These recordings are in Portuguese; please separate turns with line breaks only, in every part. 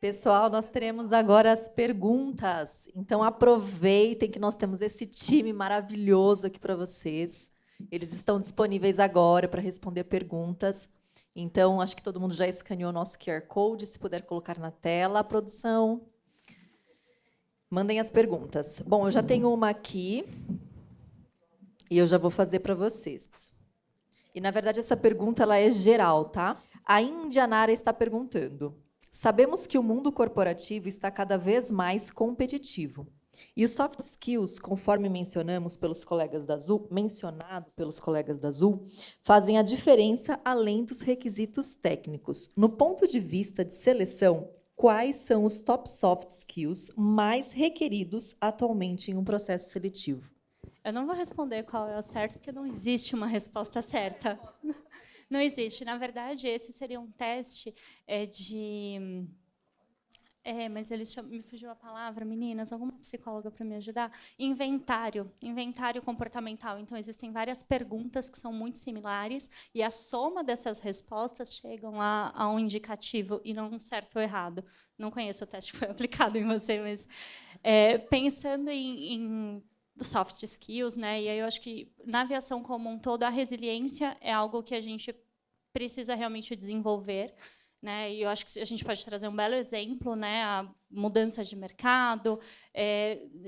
Pessoal, nós teremos agora as perguntas. Então, aproveitem que nós temos esse time maravilhoso aqui para vocês. Eles estão disponíveis agora para responder perguntas. Então, acho que todo mundo já escaneou o nosso QR Code. Se puder colocar na tela, a produção. Mandem as perguntas. Bom, eu já tenho uma aqui e eu já vou fazer para vocês. E, na verdade, essa pergunta ela é geral, tá? A Indianara está perguntando: sabemos que o mundo corporativo está cada vez mais competitivo. E os soft skills, conforme mencionado pelos colegas da Azul, fazem a diferença além dos requisitos técnicos. No ponto de vista de seleção, quais são os top soft skills mais requeridos atualmente em um processo seletivo?
Eu não vou responder qual é o certo, porque não existe uma resposta certa. Não existe. Na verdade, esse seria um teste de... mas me fugiu a palavra, meninas, alguma psicóloga para me ajudar? Inventário comportamental. Então, existem várias perguntas que são muito similares, e a soma dessas respostas chegam a um indicativo, e não um certo ou errado. Não conheço o teste que foi aplicado em você, mas pensando em soft skills, né? E aí eu acho que na aviação como um todo a resiliência é algo que a gente precisa realmente desenvolver, né? E eu acho que a gente pode trazer um belo exemplo, né? A mudança de mercado,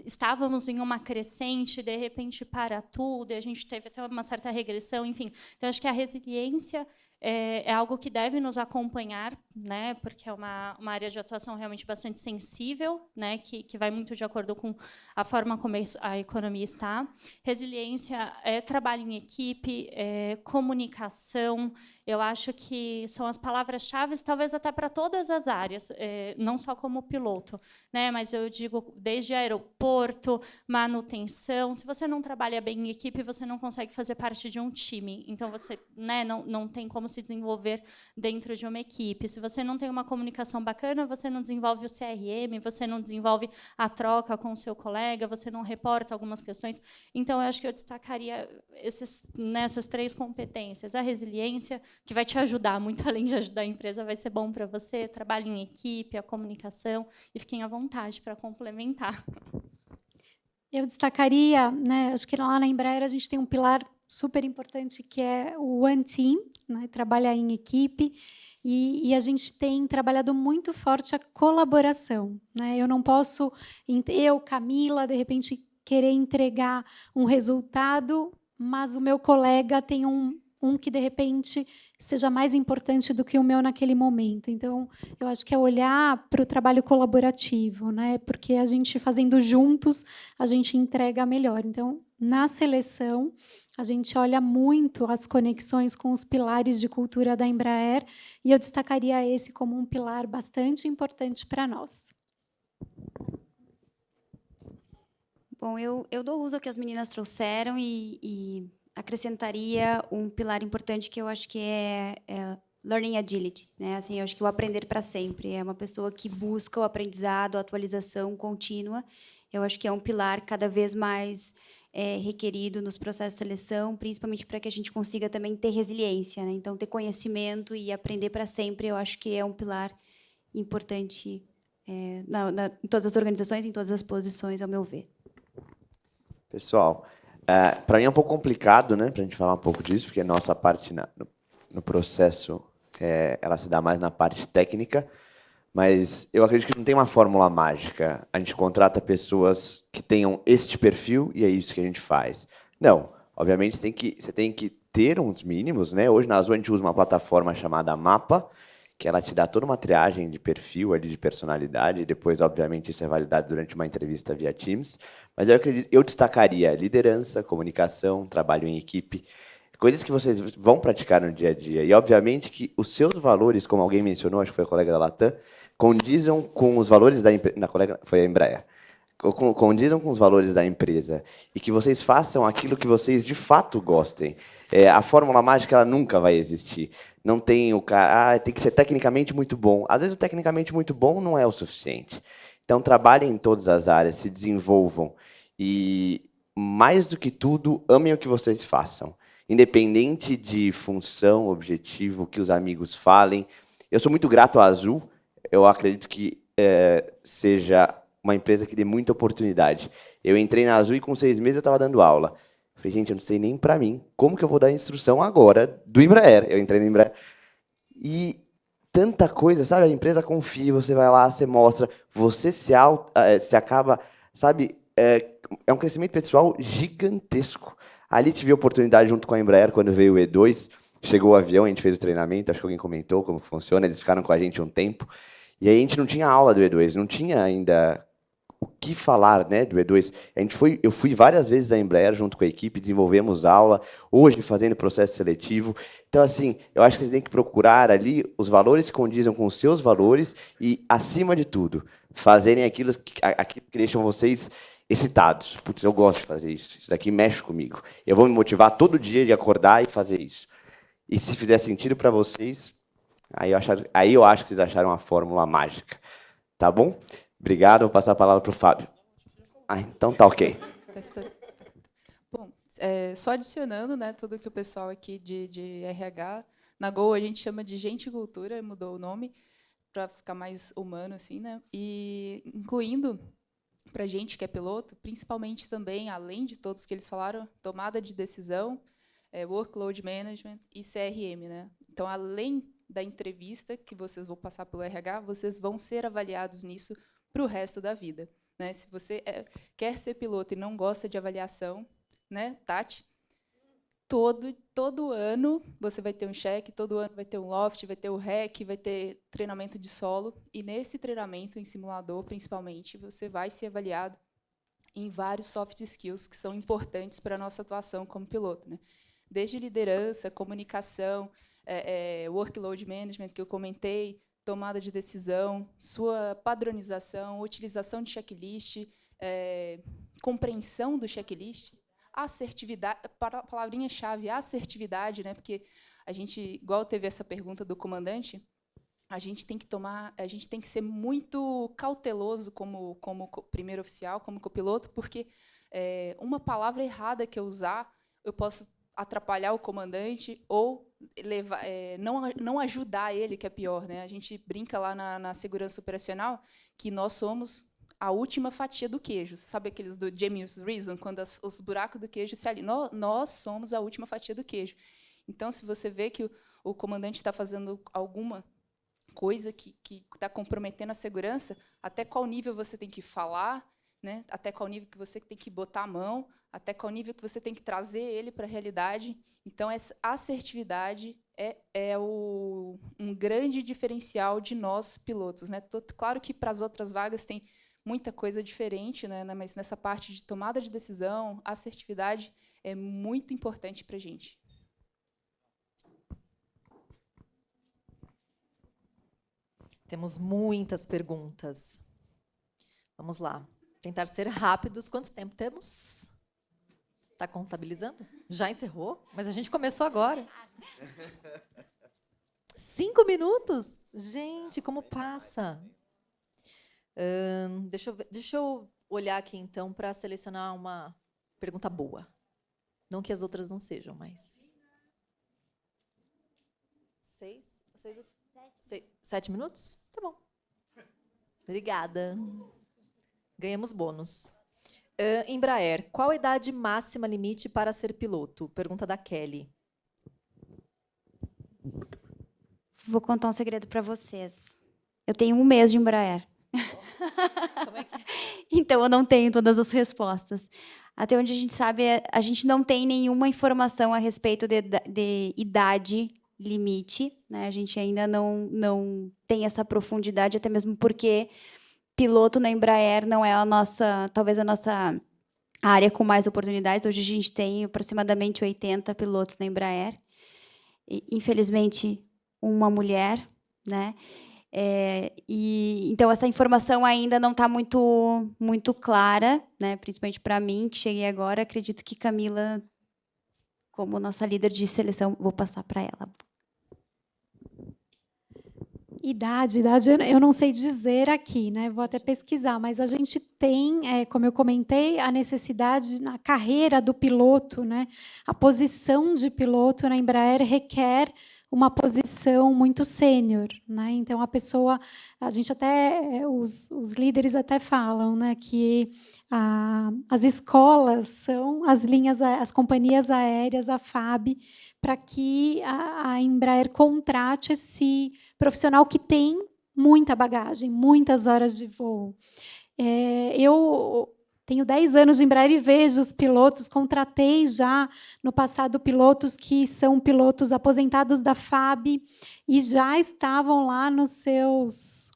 estávamos em uma crescente, de repente para tudo, e a gente teve até uma certa regressão, enfim. Então acho que a resiliência é algo que deve nos acompanhar, né, porque é uma área de atuação realmente bastante sensível, né, que vai muito de acordo com a forma como a economia está. Resiliência é trabalho em equipe, comunicação. Eu acho que são as palavras-chave, talvez até para todas as áreas, não só como piloto, né, mas eu digo desde aeroporto, manutenção. Se você não trabalha bem em equipe, você não consegue fazer parte de um time. Então, você, né, não tem como se desenvolver dentro de uma equipe. Se você não tem uma comunicação bacana, você não desenvolve o CRM, você não desenvolve a troca com o seu colega, você não reporta algumas questões. Então, eu acho que eu destacaria nessas 3 competências. A resiliência, que vai te ajudar, muito além de ajudar a empresa, vai ser bom para você, trabalho em equipe, a comunicação, e fiquem à vontade para complementar.
Eu destacaria, né, acho que lá na Embraer a gente tem um pilar super importante, que é o One Team, né, trabalhar em equipe, e a gente tem trabalhado muito forte a colaboração, né? Eu não posso, Camila, de repente, querer entregar um resultado, mas o meu colega tem um que, de repente, seja mais importante do que o meu naquele momento. Então, eu acho que é olhar para o trabalho colaborativo, né? Porque a gente, fazendo juntos, a gente entrega melhor. Então, na seleção, a gente olha muito as conexões com os pilares de cultura da Embraer, e eu destacaria esse como um pilar bastante importante para nós.
Bom, eu dou luz ao que as meninas trouxeram e acrescentaria um pilar importante que eu acho que é learning agility, né? Assim, eu acho que o aprender para sempre é uma pessoa que busca o aprendizado, a atualização contínua. Eu acho que é um pilar cada vez mais requerido nos processos de seleção, principalmente para que a gente consiga também ter resiliência, né? Então, ter conhecimento e aprender para sempre, eu acho que é um pilar importante em todas as organizações, em todas as posições, ao meu ver.
Pessoal, para mim é um pouco complicado, né, para a gente falar um pouco disso, porque a nossa parte no processo ela se dá mais na parte técnica, mas eu acredito que não tem uma fórmula mágica. A gente contrata pessoas que tenham este perfil e é isso que a gente faz. Não, obviamente você tem que ter uns mínimos, né? Hoje na Azul a gente usa uma plataforma chamada Mapa, que ela te dá toda uma triagem de perfil, ali, de personalidade, e depois, obviamente, isso é validado durante uma entrevista via Teams. Mas eu destacaria liderança, comunicação, trabalho em equipe, coisas que vocês vão praticar no dia a dia. E, obviamente, que os seus valores, como alguém mencionou, acho que foi a colega da Latam, condizam com os valores da empresa. Na colega foi a Embraer. Condizam com os valores da empresa e que vocês façam aquilo que vocês de fato gostem. A fórmula mágica ela nunca vai existir. Não tem o cara, tem que ser tecnicamente muito bom. Às vezes o tecnicamente muito bom não é o suficiente. Então trabalhem em todas as áreas, se desenvolvam e mais do que tudo, amem o que vocês façam. Independente de função, objetivo, que os amigos falem. Eu sou muito grato à Azul. Eu acredito que seja uma empresa que dê muita oportunidade. Eu entrei na Azul e com 6 meses eu estava dando aula. Falei, gente, eu não sei nem para mim como que eu vou dar instrução agora do Embraer. Eu entrei no Embraer. E tanta coisa, sabe? A empresa confia, você vai lá, você mostra, você se acaba, sabe? É um crescimento pessoal gigantesco. Ali tive a oportunidade, junto com a Embraer, quando veio o E2, chegou o avião, a gente fez o treinamento, acho que alguém comentou como funciona, eles ficaram com a gente um tempo, e aí a gente não tinha aula do E2, não tinha ainda o que falar, né, do E2. Eu fui várias vezes à Embraer junto com a equipe, desenvolvemos aula, hoje fazendo processo seletivo. Então, assim, eu acho que vocês têm que procurar ali os valores que condizem com os seus valores e, acima de tudo, fazerem aquilo que deixam vocês excitados. Putz, eu gosto de fazer isso. Isso daqui mexe comigo. Eu vou me motivar todo dia de acordar e fazer isso. E se fizer sentido para vocês, aí eu acho que vocês acharam a fórmula mágica. Tá bom? Obrigado, vou passar a palavra para o Fábio. Então tá ok.
Bom, só adicionando, né, tudo que o pessoal aqui de RH, na Gol a gente chama de gente e cultura, mudou o nome para ficar mais humano, assim, né? E incluindo para a gente que é piloto, principalmente também, além de todos que eles falaram, tomada de decisão, workload management e CRM, né? Então, além da entrevista que vocês vão passar pelo RH, vocês vão ser avaliados nisso para o resto da vida, né? Se você quer ser piloto e não gosta de avaliação, né, Tati? Todo ano você vai ter um cheque, todo ano vai ter um loft, vai ter o REC, vai ter treinamento de solo, e nesse treinamento, em simulador, principalmente, você vai ser avaliado em vários soft skills que são importantes para a nossa atuação como piloto, né? Desde liderança, comunicação, workload management, que eu comentei, tomada de decisão, sua padronização, utilização de checklist, compreensão do checklist, assertividade, palavrinha-chave, assertividade, né? Porque a gente, igual teve essa pergunta do comandante, a gente tem que ser muito cauteloso como primeiro oficial, como copiloto, porque uma palavra errada que eu usar, eu posso atrapalhar o comandante ou não ajudar ele, que é pior, né? A gente brinca lá na segurança operacional que nós somos a última fatia do queijo. Sabe aqueles do James Reason, quando os buracos do queijo se alinham? Nós somos a última fatia do queijo. Então, se você vê que o comandante está fazendo alguma coisa que está comprometendo a segurança, até qual nível você tem que falar, né? Até qual nível que você tem que botar a mão, até qual nível que você tem que trazer ele para a realidade. Então, essa assertividade um grande diferencial de nós, pilotos, né? Claro que para as outras vagas tem muita coisa diferente, né? Mas nessa parte de tomada de decisão, assertividade é muito importante para a gente.
Temos muitas perguntas. Vamos lá. Tentar ser rápidos. Quanto tempo temos? Está contabilizando? Já encerrou? Mas a gente começou agora. 5 minutos? Gente, como passa? Deixa eu olhar aqui, então, para selecionar uma pergunta boa. Não que as outras não sejam, mas... 7 minutos? Tá bom. Obrigada. Ganhamos bônus. Embraer, qual a idade máxima limite para ser piloto? Pergunta da Kelly.
Vou contar um segredo para vocês. Eu tenho 1 mês de Embraer.
Como é que é?
Então, eu não tenho todas as respostas. Até onde a gente sabe, a gente não tem nenhuma informação a respeito de idade limite, né? A gente ainda não tem essa profundidade, até mesmo porque piloto na Embraer não é talvez a nossa área com mais oportunidades. Hoje a gente tem aproximadamente 80 pilotos na Embraer. E, infelizmente, uma mulher, né? Então, essa informação ainda não está muito clara, né? Principalmente para mim, que cheguei agora. Acredito que Camila, como nossa líder de seleção, vou passar para ela.
Idade eu não sei dizer aqui, né? Vou até pesquisar, mas a gente tem, como eu comentei, a necessidade na carreira do piloto, né? A posição de piloto na Embraer requer uma posição muito sênior, né? Então a gente até, os líderes até falam, né, que as escolas são as companhias aéreas, a FAB, para que a Embraer contrate esse profissional que tem muita bagagem, muitas horas de voo. Eu tenho 10 anos de Embraer e vejo os pilotos, contratei já no passado pilotos que são pilotos aposentados da FAB e já estavam lá nos seus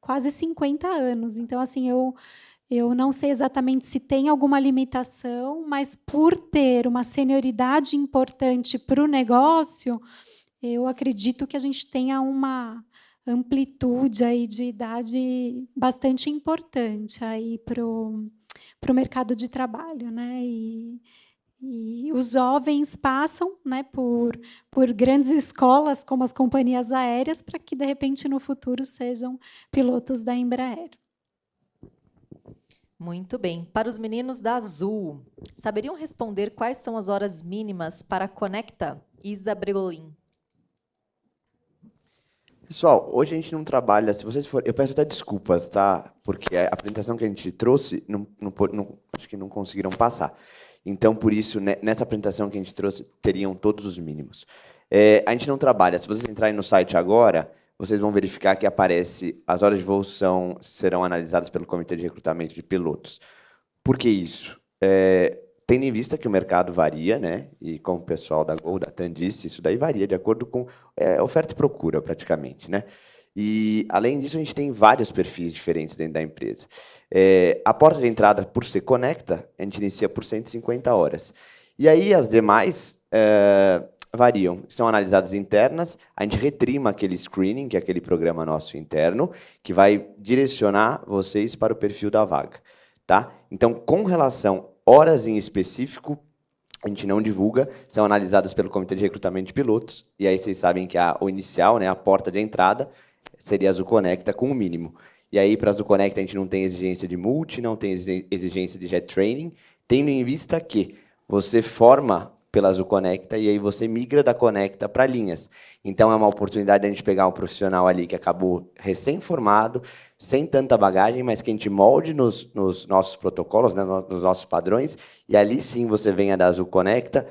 quase 50 anos. Então, assim, eu não sei exatamente se tem alguma limitação, mas por ter uma senioridade importante para o negócio, eu acredito que a gente tenha uma amplitude aí de idade bastante importante aí para o mercado de trabalho, né? E os jovens passam, né, por grandes escolas como as companhias aéreas para que de repente no futuro sejam pilotos da Embraer.
Muito bem. Para os meninos da Azul, saberiam responder quais são as horas mínimas para a Conecta? Isa Bregolin.
Pessoal, hoje a gente não trabalha, se vocês forem, eu peço até desculpas, tá? Porque a apresentação que a gente trouxe, acho que não conseguiram passar. Então, por isso, nessa apresentação que a gente trouxe, teriam todos os mínimos. A gente não trabalha, se vocês entrarem no site agora, vocês vão verificar que aparece, as horas de voo serão analisadas pelo Comitê de Recrutamento de Pilotos. Por que isso? Tendo em vista que o mercado varia, né? E como o pessoal da Gol, da TAM disse, isso daí varia de acordo com oferta e procura, praticamente, né? E, além disso, a gente tem vários perfis diferentes dentro da empresa. A porta de entrada, por ser Conecta, a gente inicia por 150 horas. E aí, as demais variam. São analisadas internas, a gente retrima aquele screening, que é aquele programa nosso interno, que vai direcionar vocês para o perfil da vaga. Tá? Então, com relação horas em específico, a gente não divulga, são analisadas pelo Comitê de Recrutamento de Pilotos, e aí vocês sabem que o inicial, né, a porta de entrada, seria a Azul Conecta com o mínimo. E aí, para a Azul Conecta, a gente não tem exigência de multi, não tem exigência de jet training, tendo em vista que você forma pela Azul Conecta e aí você migra da Conecta para linhas. Então, é uma oportunidade de a gente pegar um profissional ali que acabou recém-formado, sem tanta bagagem, mas que a gente molde nos nossos protocolos, né, nos nossos padrões, e ali sim você venha da Azul Conecta,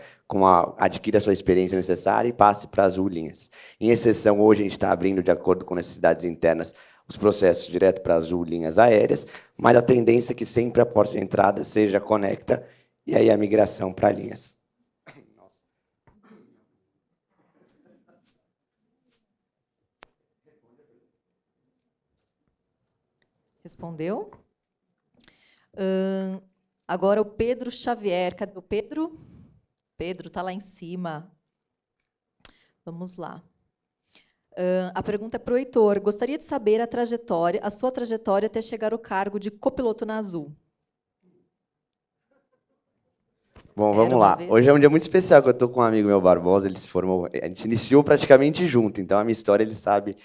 adquira a sua experiência necessária e passe para a Azul Linhas. Em exceção, hoje a gente está abrindo, de acordo com necessidades internas, os processos direto para a Azul Linhas Aéreas, mas a tendência é que sempre a porta de entrada seja Conecta, e aí a migração para linhas.
Respondeu? Agora o Pedro Xavier. Cadê o Pedro? Pedro está lá em cima. Vamos lá. A pergunta é para o Heitor. Gostaria de saber a sua trajetória até chegar ao cargo de copiloto na Azul.
Bom, vamos lá. Hoje é um dia muito especial que eu estou com um amigo meu, Barbosa, ele se formou, a gente iniciou praticamente junto, então a minha história ele sabe.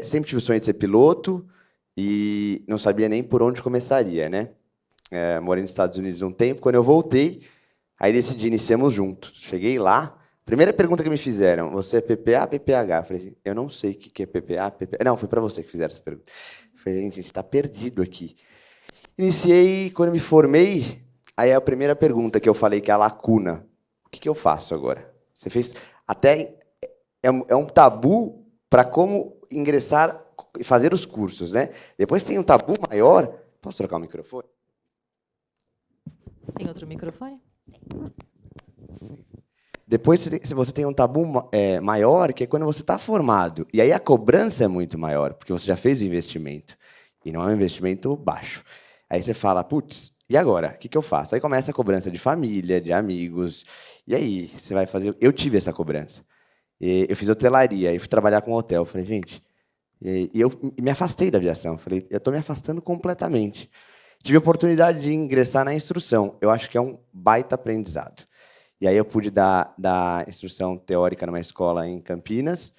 Sempre tive o sonho de ser piloto, e não sabia nem por onde começaria, né? Morei nos Estados Unidos um tempo, quando eu voltei, aí decidi, iniciamos juntos. Cheguei lá, primeira pergunta que me fizeram, você é PPA, PPH? Eu falei, eu não sei o que é PPA, PPH. Não, foi para você que fizeram essa pergunta. Eu falei, gente, a gente está perdido aqui. Iniciei, quando me formei, aí a primeira pergunta que eu falei, que é a lacuna. O que eu faço agora? Você fez... Até é um tabu para como ingressar e fazer os cursos, né? Depois tem um tabu maior. Posso trocar o microfone?
Tem outro microfone?
Depois você tem um tabu maior, que é quando você está formado. E aí a cobrança é muito maior, porque você já fez o investimento. E não é um investimento baixo. Aí você fala, putz, e agora? O que eu faço? Aí começa a cobrança de família, de amigos. E aí, você vai fazer... Eu tive essa cobrança. Eu fiz hotelaria, e fui trabalhar com hotel. Falei, gente... E eu me afastei da aviação. Falei, eu estou me afastando completamente. Tive a oportunidade de ingressar na instrução. Eu acho que é um baita aprendizado. E aí eu pude dar instrução teórica numa escola em Campinas.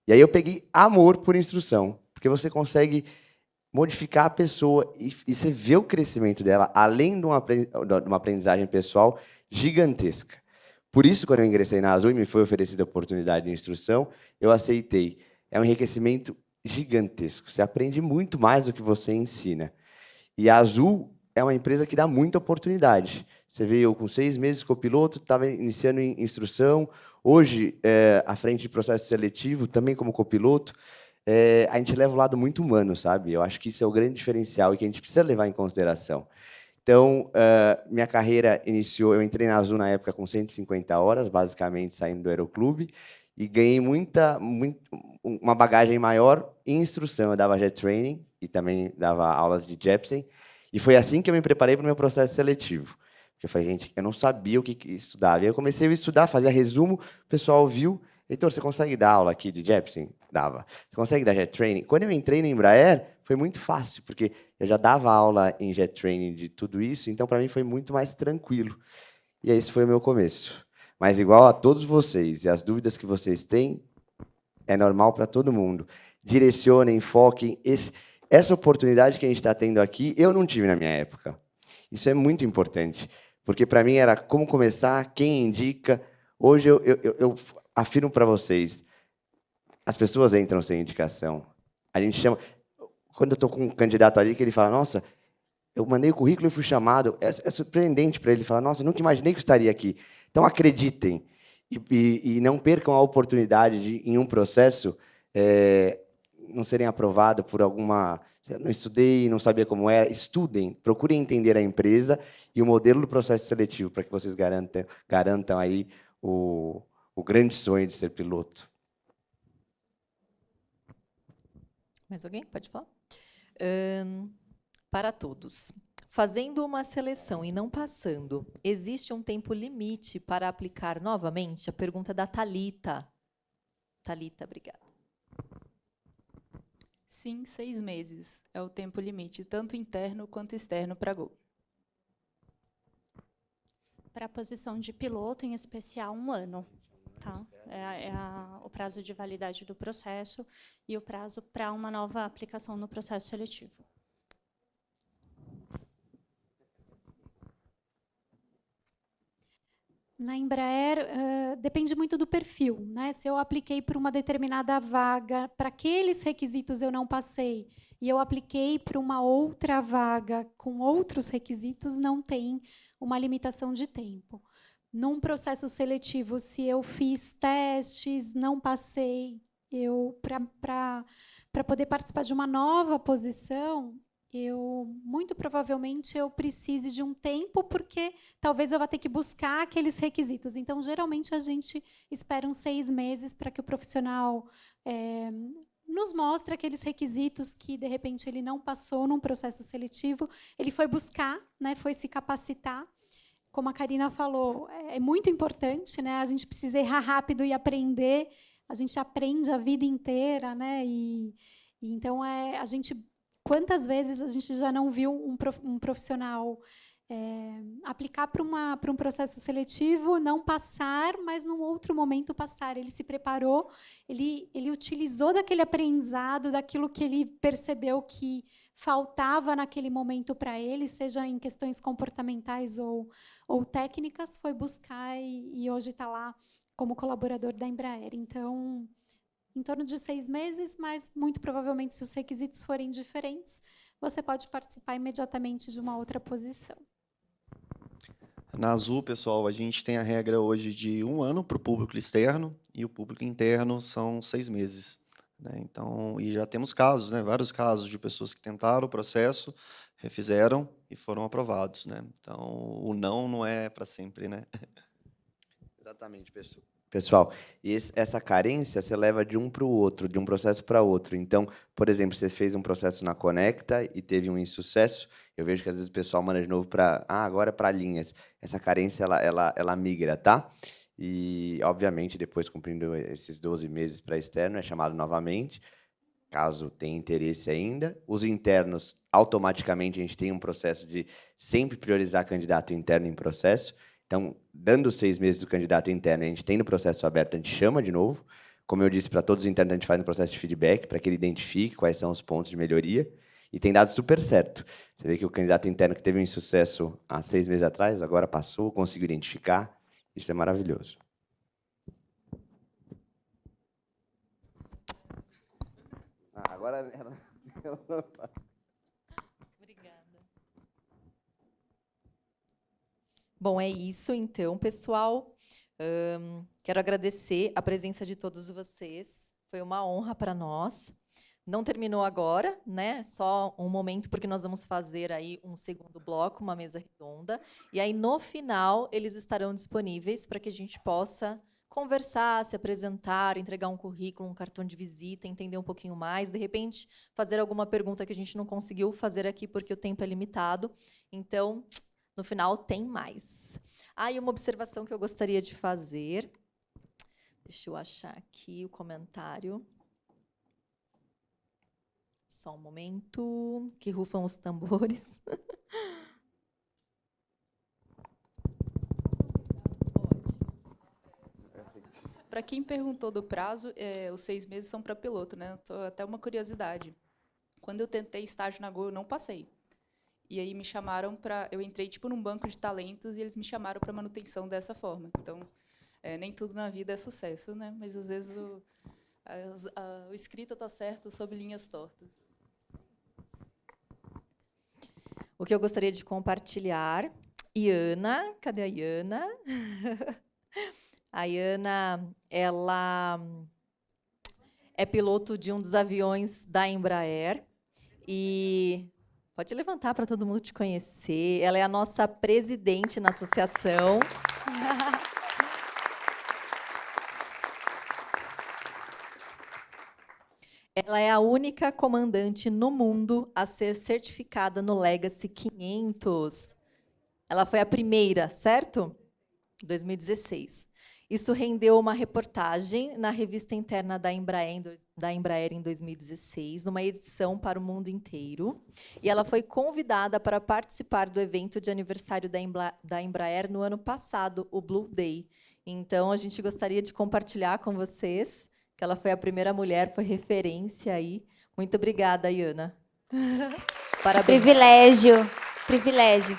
E aí eu peguei amor por instrução. Porque você consegue modificar a pessoa e você vê o crescimento dela, além de uma aprendizagem pessoal gigantesca. Por isso, quando eu ingressei na Azul e me foi oferecida a oportunidade de instrução, eu aceitei. É um enriquecimento gigantesco. Você aprende muito mais do que você ensina. E a Azul é uma empresa que dá muita oportunidade. Você veio com 6 meses copiloto, estava iniciando em instrução. Hoje, à frente de processo seletivo, também como copiloto, a gente leva o lado muito humano, sabe? Eu acho que isso é o grande diferencial e que a gente precisa levar em consideração. Então, minha carreira iniciou, eu entrei na Azul na época com 150 horas, basicamente saindo do Aeroclube, e ganhei uma bagagem maior em instrução. Eu dava jet training e também dava aulas de Jepsen, e foi assim que eu me preparei para o meu processo seletivo. Porque eu falei, gente, eu não sabia o que estudava. E aí eu comecei a estudar, fazia resumo, o pessoal viu, Heitor, você consegue dar aula aqui de Jepsen? Dava. Você consegue dar jet training? Quando eu entrei no Embraer, foi muito fácil, porque eu já dava aula em jet training de tudo isso, então, para mim, foi muito mais tranquilo. E esse foi o meu começo. Mas, igual a todos vocês, e as dúvidas que vocês têm, é normal para todo mundo. Direcionem, foquem. Essa oportunidade que a gente está tendo aqui, eu não tive na minha época. Isso é muito importante, porque, para mim, era como começar, quem indica. Hoje, eu afirmo para vocês, as pessoas entram sem indicação. A gente chama... Quando eu estou com um candidato ali, que ele fala, nossa, eu mandei o currículo e fui chamado, é surpreendente para ele falar, nossa, eu nunca imaginei que eu estaria aqui. Então, acreditem e não percam a oportunidade de, em um processo, não serem aprovados por alguma... Eu não estudei, não sabia como era. Estudem, procurem entender a empresa e o modelo do processo seletivo para que vocês garantam aí o grande sonho de ser piloto.
Mais alguém? Pode falar? Para todos. Fazendo uma seleção e não passando, existe um tempo limite para aplicar novamente? A pergunta da Thalita. Thalita, obrigada.
Sim, 6 meses é o tempo limite, tanto interno quanto externo para Gol.
Para a posição de piloto, em especial, 1 ano. Tá? O prazo de validade do processo e o prazo para uma nova aplicação no processo seletivo.
Na Embraer, depende muito do perfil, né? Se eu apliquei para uma determinada vaga, para aqueles requisitos eu não passei, e eu apliquei para uma outra vaga com outros requisitos, não tem uma limitação de tempo. Num processo seletivo, se eu fiz testes, não passei, para poder participar de uma nova posição, muito provavelmente eu precise de um tempo, porque talvez eu vá ter que buscar aqueles requisitos. Então, geralmente, a gente espera uns 6 meses para que o profissional nos mostre aqueles requisitos que, de repente, ele não passou num processo seletivo, ele foi buscar, né, foi se capacitar. Como a Karina falou, é muito importante, né? A gente precisa errar rápido e aprender. A gente aprende a vida inteira, né? Então, a gente... Quantas vezes a gente já não viu um profissional aplicar para um processo seletivo, não passar, mas, num outro momento, passar. Ele se preparou, ele utilizou daquele aprendizado, daquilo que ele percebeu que faltava naquele momento para ele, seja em questões comportamentais ou técnicas, foi buscar e hoje está lá como colaborador da Embraer. Então, em torno de 6 meses, mas, muito provavelmente, se os requisitos forem diferentes, você pode participar imediatamente de uma outra posição.
Na Azul, pessoal, a gente tem a regra hoje de 1 ano para o público externo e o público interno são 6 meses. Né? Então, e já temos casos, né? Vários casos de pessoas que tentaram o processo, refizeram e foram aprovados. Né? Então, o não é para sempre. Né?
Exatamente, pessoal. E essa carência você leva de um para o outro, de um processo para outro. Então, por exemplo, você fez um processo na Conecta e teve um insucesso, eu vejo que às vezes o pessoal manda de novo para agora para linhas. Essa carência ela migra, tá? E, obviamente, depois cumprindo esses 12 meses para externo, é chamado novamente, caso tenha interesse ainda. Os internos, automaticamente, a gente tem um processo de sempre priorizar candidato interno em processo. Então, dando 6 meses do candidato interno, a gente tem no processo aberto, a gente chama de novo. Como eu disse, para todos os internos, a gente faz no processo de feedback, para que ele identifique quais são os pontos de melhoria. E tem dado super certo. Você vê que o candidato interno que teve um insucesso há 6 meses atrás, agora passou, conseguiu identificar Isso é maravilhoso. Agora
Obrigada. Bom, é isso então, pessoal. Quero agradecer a presença de todos vocês. Foi uma honra para nós. Não terminou agora, né? Só um momento, porque nós vamos fazer aí um segundo bloco, uma mesa redonda. E aí, no final, eles estarão disponíveis para que a gente possa conversar, se apresentar, entregar um currículo, um cartão de visita, entender um pouquinho mais, de repente, fazer alguma pergunta que a gente não conseguiu fazer aqui porque o tempo é limitado. Então, no final, tem mais. E uma observação que eu gostaria de fazer. Deixa eu achar aqui o comentário. Só um momento, que rufam os tambores.
Para quem perguntou do prazo, os 6 meses são para piloto, né? Até uma curiosidade. Quando eu tentei estágio na Gol, eu não passei. E aí me chamaram para... Eu entrei tipo num banco de talentos e eles me chamaram para manutenção dessa forma. Então, nem tudo na vida é sucesso, né? Mas às vezes o escrita está certo sob linhas tortas.
O que eu gostaria de compartilhar. Iana, cadê a Iana? A Iana, ela é piloto de um dos aviões da Embraer e pode levantar para todo mundo te conhecer. Ela é a nossa presidente na associação. Ela é a única comandante no mundo a ser certificada no Legacy 500. Ela foi a primeira, certo? 2016. Isso rendeu uma reportagem na revista interna da Embraer em 2016, numa edição para o mundo inteiro. E ela foi convidada para participar do evento de aniversário da Embraer no ano passado, o Blue Day. Então, a gente gostaria de compartilhar com vocês que ela foi a primeira mulher, foi referência aí. Muito obrigada, Iana. Parabéns.
Privilégio, privilégio.